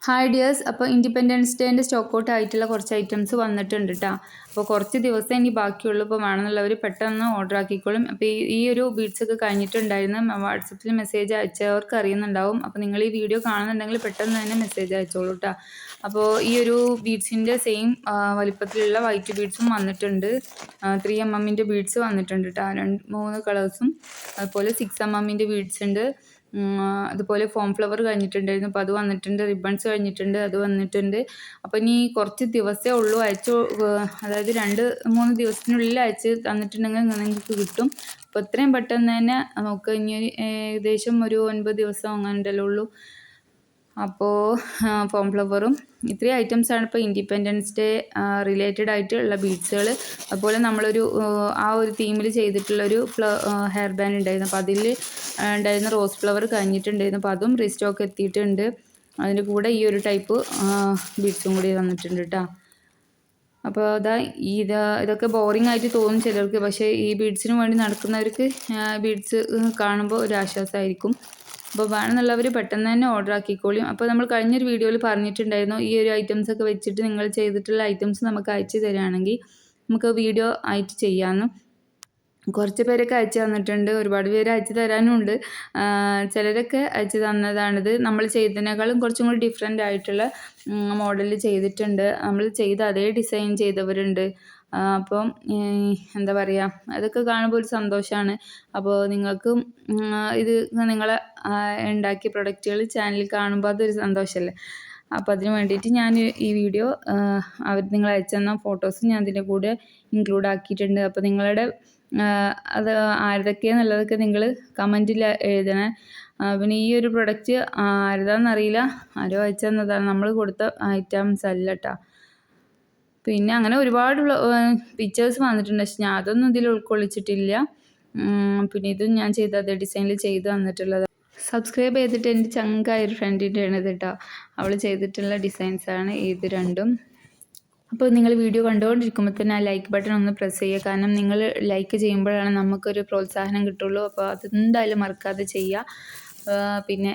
Hi dears. അപ്പോൾ independence ഡേൻ്റെ stock out ആയിട്ടുള്ള കുറച്ച് ഐറ്റംസ് വന്നിട്ടുണ്ട് കേട്ടോ. അപ്പോൾ കുറച്ച് ദിവസം ഇനി ബാക്കിയുള്ളൂ. ഇപ്പോൾ വേണമെന്നുള്ളവർ പെട്ടെന്ന് ഓർഡർ ആക്കിക്കോളും. അപ്പോൾ ഈ ഒരു ബീഡ്സ് ഒക്കെ കഴിഞ്ഞിട്ടുണ്ടായിരുന്നു. വാട്സപ്പിൽ മെസ്സേജ് അയച്ചവർക്ക് അറിയുന്നുണ്ടാവും. അപ്പോൾ നിങ്ങൾ ഈ വീഡിയോ കാണുന്നുണ്ടെങ്കിൽ പെട്ടെന്ന് തന്നെ മെസ്സേജ് അയച്ചോളൂ കേട്ടോ. അപ്പോൾ ഈ ഒരു ബീഡ്സിൻ്റെ സെയിം വലിപ്പത്തിലുള്ള വൈറ്റ് ബീഡ്സും വന്നിട്ടുണ്ട്. 3mm ബീഡ്സ് വന്നിട്ടുണ്ട് കേട്ടോ. 3 കളേഴ്സും. അതുപോലെ 6mm ബീഡ്സ് ഉണ്ട്. അതുപോലെ ഫോം ഫ്ലവർ കഴിഞ്ഞിട്ടുണ്ടായിരുന്നു. അപ്പോൾ അത് വന്നിട്ടുണ്ട്. റിബൺസ് കഴിഞ്ഞിട്ടുണ്ട്, അത് വന്നിട്ടുണ്ട്. അപ്പോൾ ഇനി കുറച്ച് ദിവസമേ ഉള്ളൂ അതായത് 2-3 ദിവസത്തിനുള്ളിൽ അയച്ച് തന്നിട്ടുണ്ടെങ്കിൽ നിങ്ങൾക്ക് കിട്ടും. അപ്പോൾ എത്രയും പെട്ടെന്ന് തന്നെ നമുക്ക് ഇനി ഏകദേശം ഒരു 9 ദിവസം അങ്ങനെ ഉണ്ടല്ലോ ഉള്ളൂ. അപ്പോൾ ഫോം ഫ്ലവറും ഇത്രയും ഐറ്റംസാണ് ഇപ്പോൾ ഇൻഡിപെൻഡൻസ് ഡേ റിലേറ്റഡ് ആയിട്ടുള്ള ബീഡ്സുകൾ. അതുപോലെ നമ്മളൊരു ആ ഒരു തീമിൽ ചെയ്തിട്ടുള്ളൊരു ഹെയർ ബാൻഡ് ഉണ്ടായിരുന്നു. അപ്പോൾ അതിൽ ഉണ്ടായിരുന്ന റോസ് ഫ്ലവർ കഴിഞ്ഞിട്ടുണ്ടായിരുന്നു. അപ്പോൾ അതും റീസ്റ്റോക്ക് എത്തിയിട്ടുണ്ട്. അതിൻ്റെ കൂടെ ഈ ഒരു ടൈപ്പ് ബീഡ്സും കൂടി വന്നിട്ടുണ്ട് കേട്ടോ. അപ്പോൾ ഇതൊക്കെ ബോറിംഗ് ആയിട്ട് തോന്നും ചിലർക്ക്. പക്ഷേ ഈ ബീഡ്സിന് വേണ്ടി നടക്കുന്നവർക്ക് ബീഡ്സ് കാണുമ്പോൾ ഒരു ആശ്വാസമായിരിക്കും. അപ്പോൾ വേണമെന്നുള്ളവർ പെട്ടെന്ന് തന്നെ ഓർഡർ ആക്കിക്കോളും. അപ്പോൾ നമ്മൾ കഴിഞ്ഞൊരു വീഡിയോയിൽ പറഞ്ഞിട്ടുണ്ടായിരുന്നു, ഈ ഒരു ഐറ്റംസ് ഒക്കെ വെച്ചിട്ട് നിങ്ങൾ ചെയ്തിട്ടുള്ള ഐറ്റംസ് നമുക്ക് അയച്ചു തരികയാണെങ്കിൽ നമുക്ക് വീഡിയോ ആയിട്ട് ചെയ്യാമെന്ന്. കുറച്ച് പേരൊക്കെ അയച്ചു തന്നിട്ടുണ്ട്, ഒരുപാട് പേര് അയച്ചു തരാനുണ്ട്. ചിലരൊക്കെ അയച്ചു തന്നതാണിത്. നമ്മൾ ചെയ്തതിനേക്കാളും കുറച്ചും കൂടി ഡിഫറെൻ്റ് ആയിട്ടുള്ള മോഡൽ ചെയ്തിട്ടുണ്ട്. നമ്മൾ ചെയ്ത അതേ ഡിസൈൻ ചെയ്തവരുണ്ട്. അപ്പം എന്താ പറയുക, അതൊക്കെ കാണുമ്പോൾ ഒരു സന്തോഷമാണ്. അപ്പോൾ നിങ്ങൾക്കും ഇത് നിങ്ങളെ ഉണ്ടാക്കിയ പ്രൊഡക്റ്റുകൾ ചാനലിൽ കാണുമ്പോൾ അതൊരു സന്തോഷമല്ലേ. അപ്പോൾ അതിന് വേണ്ടിയിട്ട് ഞാൻ ഈ വീഡിയോ നിങ്ങൾ അയച്ചു തന്ന ഫോട്ടോസ് ഞാൻ അതിൻ്റെ കൂടെ ഇൻക്ലൂഡ് ആക്കിയിട്ടുണ്ട്. അപ്പോൾ നിങ്ങളുടെ അത് ആരുതൊക്കെയാണെന്നുള്ളതൊക്കെ നിങ്ങൾ കമൻറ്റിൽ എഴുതണേ. പിന്നെ ഈ ഒരു പ്രൊഡക്റ്റ് ആരുതാണെന്നറിയില്ല, ആരോ അയച്ചു തന്നതാണ്, നമ്മൾ കൊടുത്ത ഐറ്റംസ് അല്ല കേട്ടോ. പിന്നെ അങ്ങനെ ഒരുപാട് പിക്ചേഴ്സ് വന്നിട്ടുണ്ട്, പക്ഷെ ഞാൻ അതൊന്നും ഇതിൽ ഉൾക്കൊള്ളിച്ചിട്ടില്ല. പിന്നെ ഇതും ഞാൻ ചെയ്ത അതേ ഡിസൈനിൽ ചെയ്ത് തന്നിട്ടുള്ളത്. സബ്സ്ക്രൈബ് ചെയ്തിട്ട് എൻ്റെ ചങ്കായ ഒരു ഫ്രണ്ടിൻ്റെ ആണ് ഇത് കേട്ടോ. അവൾ ചെയ്തിട്ടുള്ള ഡിസൈൻസാണ് ഇത് രണ്ടും. അപ്പോൾ നിങ്ങൾ വീഡിയോ കണ്ടുകൊണ്ടിരിക്കുമ്പോൾ തന്നെ ആ ലൈക്ക് ബട്ടൺ ഒന്ന് പ്രസ് ചെയ്യുക. കാരണം നിങ്ങൾ ലൈക്ക് ചെയ്യുമ്പോഴാണ് നമുക്കൊരു പ്രോത്സാഹനം കിട്ടുള്ളൂ. അപ്പോൾ അതെന്തായാലും മറക്കാതെ ചെയ്യുക. പിന്നെ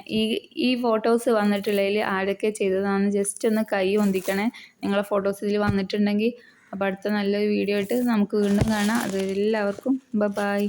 ഈ ഫോട്ടോസ് വന്നിട്ടുള്ളതിൽ ആരൊക്കെ ചെയ്തതാണെന്ന് ജസ്റ്റ് ഒന്ന് കൈ ഒന്നിക്കണേ. നിങ്ങളെ ഫോട്ടോസ് ഇതിൽ വന്നിട്ടുണ്ടെങ്കിൽ. അപ്പോൾ അടുത്ത നല്ലൊരു വീഡിയോ ആയിട്ട് നമുക്ക് വീണ്ടും കാണാം. അത് എല്ലാവർക്കും ബൈ.